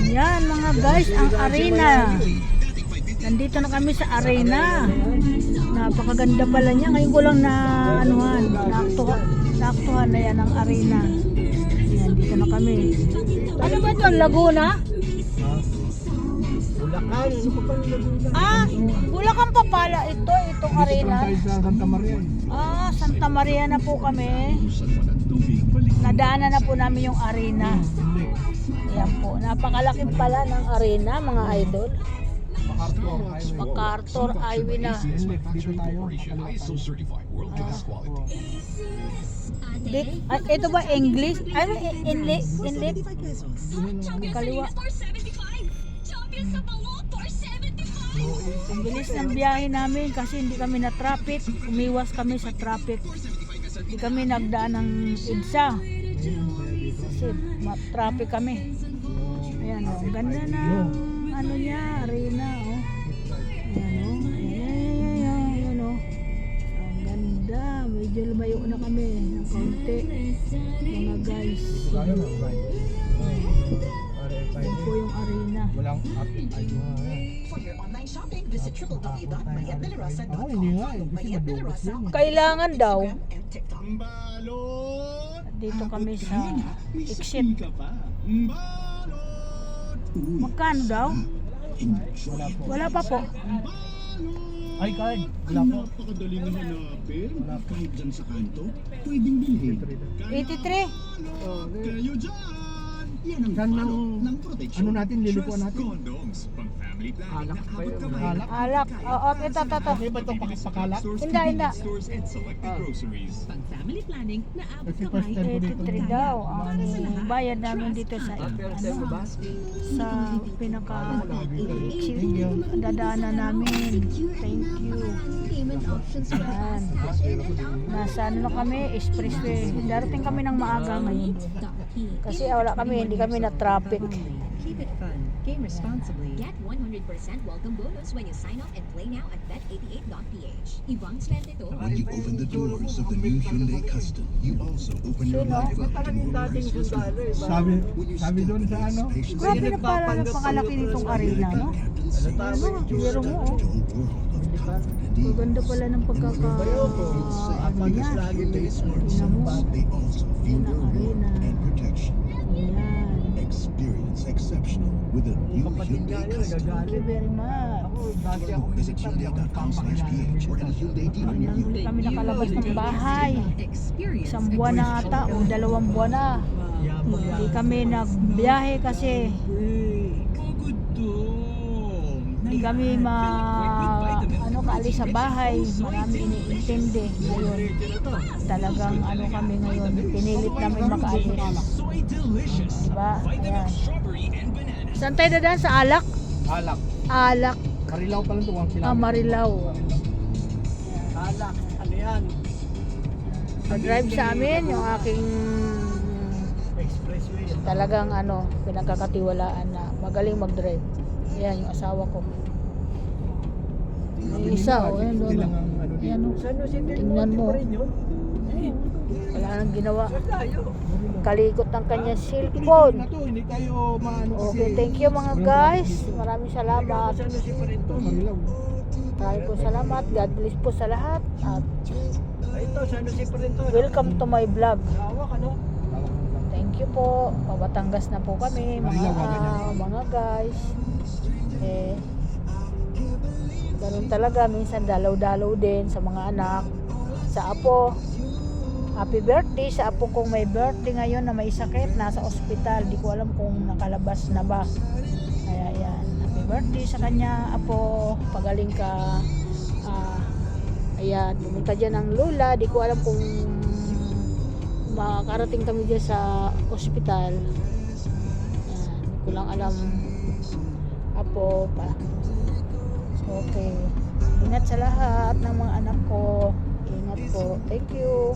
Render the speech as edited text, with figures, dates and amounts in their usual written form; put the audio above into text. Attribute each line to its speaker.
Speaker 1: Yan mga guys, ang arena. Nandito na kami sa arena. Napakaganda pala niya. Ngayon ko lang na anuhan, naaktuhan na yan ang arena. Yan, dito na kami. Ano ba ito? Laguna?
Speaker 2: Bulacan, ano pa pang Laguna?
Speaker 1: Bulacan pa pala ito, itong arena.
Speaker 2: Sa Santa Maria.
Speaker 1: Santa Maria na po kami. Nadaanan na po namin yung arena. Ayan po, napakalaki pala ng arena mga idol. MacArthur Highway na.
Speaker 2: Dito tayo.
Speaker 1: Ito ba English? Ano inlet? Kaliwa. Ang bilis ng biyahe namin kasi hindi kami na traffic. Umiwas kami sa traffic. Hindi kami nagdaan ng EDSA. Kasi traffic kami. Ayan o, ganda na. Ano niya, arena o. Ayan o. Ayan o. Ang ganda. Medyo lumayo na kami ng konti. Mga guys. Ayan po yung arena.
Speaker 2: Walang
Speaker 3: For your online shopping, visit www.mayatdelarosa.com.
Speaker 2: hindi nga eh. Kasi madulas yan.
Speaker 1: Kailangan daw.
Speaker 3: and TikTok.
Speaker 1: Dito kami sa exit. Magkano daw? Wala pa po.
Speaker 2: Ay, card. Wala po.
Speaker 4: Napakadali na hanapin. Kahit dyan sa kanto, pwedeng bilhin.
Speaker 1: 83.
Speaker 4: Kayo dyan! Yan ang
Speaker 2: Saan
Speaker 4: palo
Speaker 2: ang-
Speaker 4: ng protection.
Speaker 2: ano natin, lilukuan natin?
Speaker 4: Condoms, pang family planning.
Speaker 2: Alak pa
Speaker 4: Abot
Speaker 2: yun.
Speaker 4: kamay.
Speaker 2: Alak.
Speaker 1: Alak. Oo, ito.
Speaker 2: Hindi ba itong pakalak?
Speaker 4: Stores,
Speaker 1: Hindi.
Speaker 4: convenience stores, and selected groceries.
Speaker 5: Pang family planning na abot
Speaker 2: Kasi
Speaker 5: kamay.
Speaker 2: first time ko dito.
Speaker 1: 83 daw ang bayad namin dito sa sa pinaka dadaanan namin. Thank you.
Speaker 5: Payment options for
Speaker 1: Yan. Nasa ano na kami, expressway. Darating kami ng maaga ngayon. Kasi wala kami, hindi kami na traffic.
Speaker 5: Keep it fun. Game responsibly. Get 100% welcome bonus when you sign up and play now at bet88.ph. Ibang swerte to.
Speaker 4: When you open the doors of the new Hyundai Custom, you also open your life up to more responsibilities.
Speaker 2: Sabi doon sa ano?
Speaker 1: Grabe na pala napakalaki nitong arena, no? Ano, biro mo, oh. Maganda pala ng pagkaka... ano niya. Tingnan mo.
Speaker 4: They also feel your warmth and protection.
Speaker 1: Ayan.
Speaker 4: Experience exceptional with a new Hyundai Custom.
Speaker 1: Thank you very much.
Speaker 4: Visit Hyundai.com/ph or any Hyundai dealer near you.
Speaker 1: Hindi kami nakalabas ng bahay.
Speaker 5: Experience.
Speaker 1: Isang buwan na ata o 2 buwan na. Hindi kami nagbiyahe kasi hindi kami kaalis sa bahay. Marami iniintindi ngayon. Talagang ano kami ngayon. Pinilit namin makaalis. Diba? Ayan. Saan tayo dadaan? Sa Alak?
Speaker 2: Alak.
Speaker 1: Alak.
Speaker 2: Marilaw pa lang ito. 1 kilometer.
Speaker 1: Marilaw.
Speaker 2: Alak. Ano yan?
Speaker 1: Nag-drive sa amin yung aking
Speaker 2: Expressway.
Speaker 1: talagang pinagkakatiwalaan na magaling mag-drive. Yan yung asawa ko. Yung isa, oh, yan doon. Yan, oh. Tingnan mo. Wala nang ginawa. Kalikot ng kanyang cellphone.
Speaker 2: Hindi tayo maano
Speaker 1: Okay, thank you mga guys. Maraming salamat.
Speaker 2: Marilaw.
Speaker 1: Maraming po salamat. God bless po sa lahat. At
Speaker 2: Ito, sana si Parinto.
Speaker 1: welcome to my vlog.
Speaker 2: Hawak ano?
Speaker 1: Thank you po. Pabatangas na po kami mga guys. Ganun talaga, minsan dalaw-dalaw din sa mga anak, sa apo. Happy birthday sa apo kong may birthday ngayon na may sakit, nasa ospital. Di ko alam kung nakalabas na ba. Kaya yan, happy birthday sa kanya apo, pagaling ka. Ayan, pumunta dyan ng lula. Di ko alam kung makakarating kami dyan sa ospital. Ayan, di ko lang alam apo pa. Okay. Ingat sa lahat ng mga anak ko. Ingat po. Thank you.